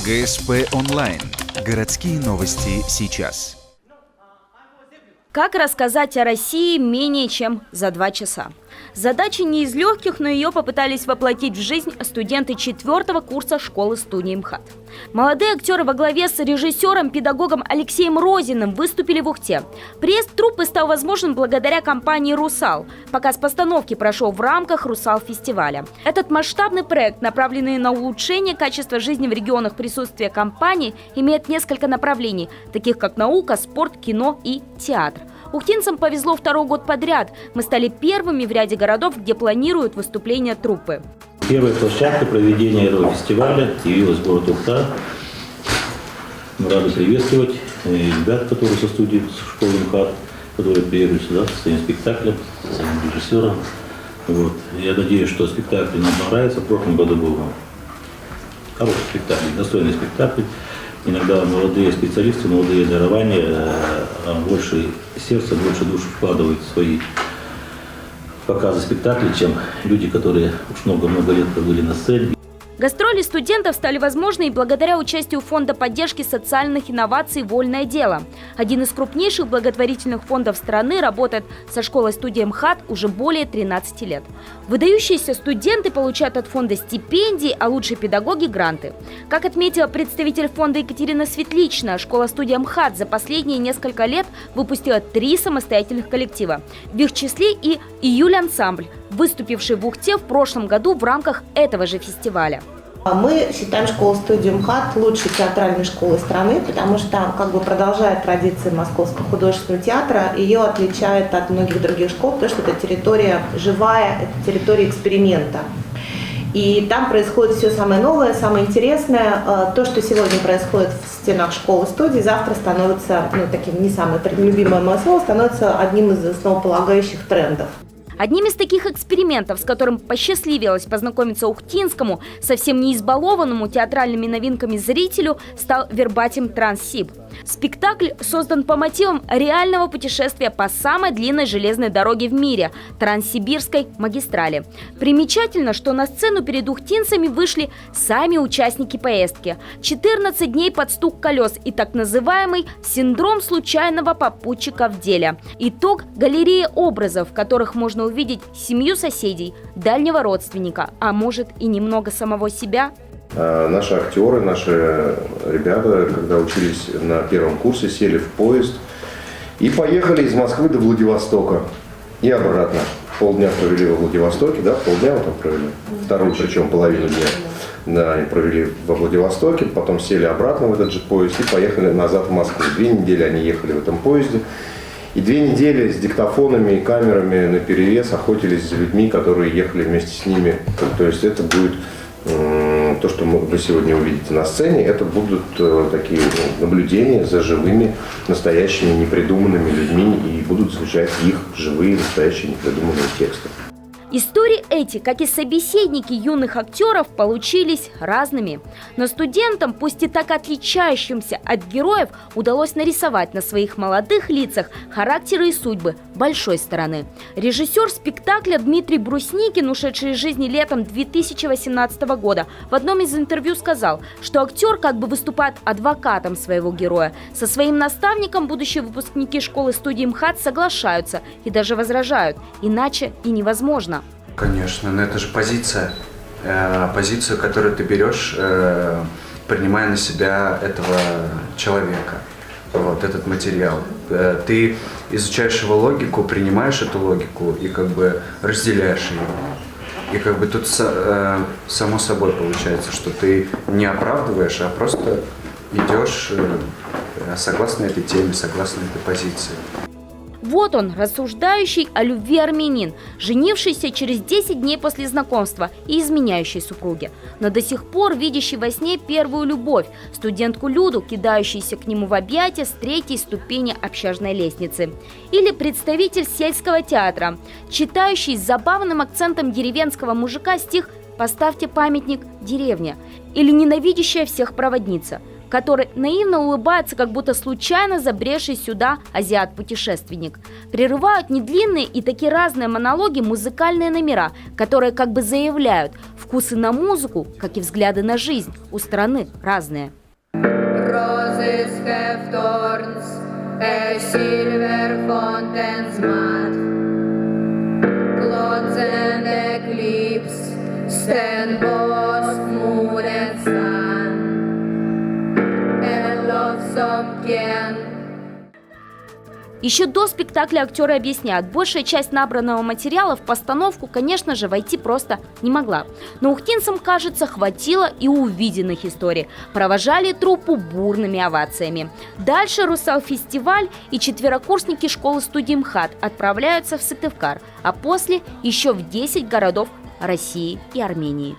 ГСП онлайн. Городские новости сейчас. Как рассказать о России менее чем за 2 часа? Задача не из легких, но ее попытались воплотить в жизнь студенты 4-го курса школы-студии МХАТ. Молодые актеры во главе с режиссером-педагогом Алексеем Розиным выступили в Ухте. Приезд труппы стал возможен благодаря компании «Русал». Показ постановки прошел в рамках «Русал-фестиваля». Этот масштабный проект, направленный на улучшение качества жизни в регионах присутствия компании, имеет несколько направлений, таких как наука, спорт, кино и театр. Ухтинцам повезло 2-й год подряд. Мы стали первыми в ряде городов, где планируют выступление труппы. Первая площадка проведения этого фестиваля явилась город Ухта. Мы рады приветствовать ребят, которые со студии школы МХАТ, которые приехали сюда со своим спектаклем, со своим режиссером. Вот. Я надеюсь, что спектакль нам понравится. В прошлом году был хороший спектакль, достойный спектакль. Иногда молодые специалисты, молодые дарования больше сердца, больше души вкладывают в свои показы спектаклей, чем люди, которые уж много-много лет пробыли на сцене. Гастроли студентов стали возможны и благодаря участию Фонда поддержки социальных инноваций «Вольное дело». Один из крупнейших благотворительных фондов страны работает со школой-студией МХАТ уже более 13 лет. Выдающиеся студенты получают от фонда стипендии, а лучшие педагоги – гранты. Как отметила представитель фонда Екатерина Светлична, школа-студия МХАТ за последние несколько лет выпустила 3 самостоятельных коллектива. В их числе и «Июль-ансамбль», выступивший в Ухте в прошлом году в рамках этого же фестиваля. Мы считаем школу-студию МХАТ лучшей театральной школой страны, потому что продолжает традиции Московского художественного театра. Ее отличает от многих других школ, потому что это территория живая, это территория эксперимента. И там происходит все самое новое, самое интересное. То, что сегодня происходит в стенах школы-студии, завтра становится, таким не самое любимое мое слово, становится одним из основополагающих трендов. Одним из таких экспериментов, с которым посчастливилось познакомиться ухтинскому, совсем не избалованному театральными новинками зрителю, стал «Вербатим Транссиб». Спектакль создан по мотивам реального путешествия по самой длинной железной дороге в мире – Транссибирской магистрали. Примечательно, что на сцену перед ухтинцами вышли сами участники поездки. 14 дней под стук колес и так называемый синдром случайного попутчика в деле. Итог – галерея образов, в которых можно увидеть семью соседей, дальнего родственника, а может и немного самого себя. Наши актеры, наши ребята, когда учились на 1-м курсе, сели в поезд и поехали из Москвы до Владивостока и обратно. Полдня провели во Владивостоке, полдня мы там провели, вторую, причем половину дня. Да, они провели во Владивостоке, потом сели обратно в этот же поезд и поехали назад в Москву. 2 недели они ехали в этом поезде. И 2 недели с диктофонами и камерами наперевес охотились за людьми, которые ехали вместе с ними. То есть это будет то, что вы сегодня увидите на сцене, это будут такие наблюдения за живыми, настоящими, непридуманными людьми, и будут звучать их живые, настоящие, непридуманные тексты. Истории эти, как и собеседники юных актеров, получились разными. Но студентам, пусть и так отличающимся от героев, удалось нарисовать на своих молодых лицах характеры и судьбы большой страны. Режиссер спектакля Дмитрий Брусникин, ушедший из жизни летом 2018 года, в одном из интервью сказал, что актер как бы выступает адвокатом своего героя. Со своим наставником будущие выпускники школы-студии МХАТ соглашаются и даже возражают. Иначе и невозможно. Конечно, но это же позиция, позицию, которую ты берешь, принимая на себя этого человека, этот материал. Ты изучаешь его логику, принимаешь эту логику и разделяешь ее. И тут само собой получается, что ты не оправдываешь, а просто идешь согласно этой теме, согласно этой позиции. Вот он, рассуждающий о любви армянин, женившийся через 10 дней после знакомства и изменяющий супруге, но до сих пор видящий во сне первую любовь, студентку Люду, кидающуюся к нему в объятия с 3-й ступени общажной лестницы. Или представитель сельского театра, читающий с забавным акцентом деревенского мужика стих «Поставьте памятник деревне», или ненавидящая всех проводница. который наивно улыбается, как будто случайно забредший сюда азиат-путешественник. Прерывают недлинные и такие разные монологи музыкальные номера, которые как бы заявляют: вкусы на музыку, как и взгляды на жизнь, у страны разные. Roses have thorns, a silver fountain's mud. Clouds and eclipse stand both moon and sun. And lonesome can. Еще до спектакля актеры объясняют, большая часть набранного материала в постановку, конечно же, войти просто не могла. Но ухтинцам, кажется, хватило и увиденных историй. Провожали труппу бурными овациями. Дальше Русал-фестиваль и четверокурсники школы-студии МХАТ отправляются в Сыктывкар, а после еще в 10 городов России и Армении.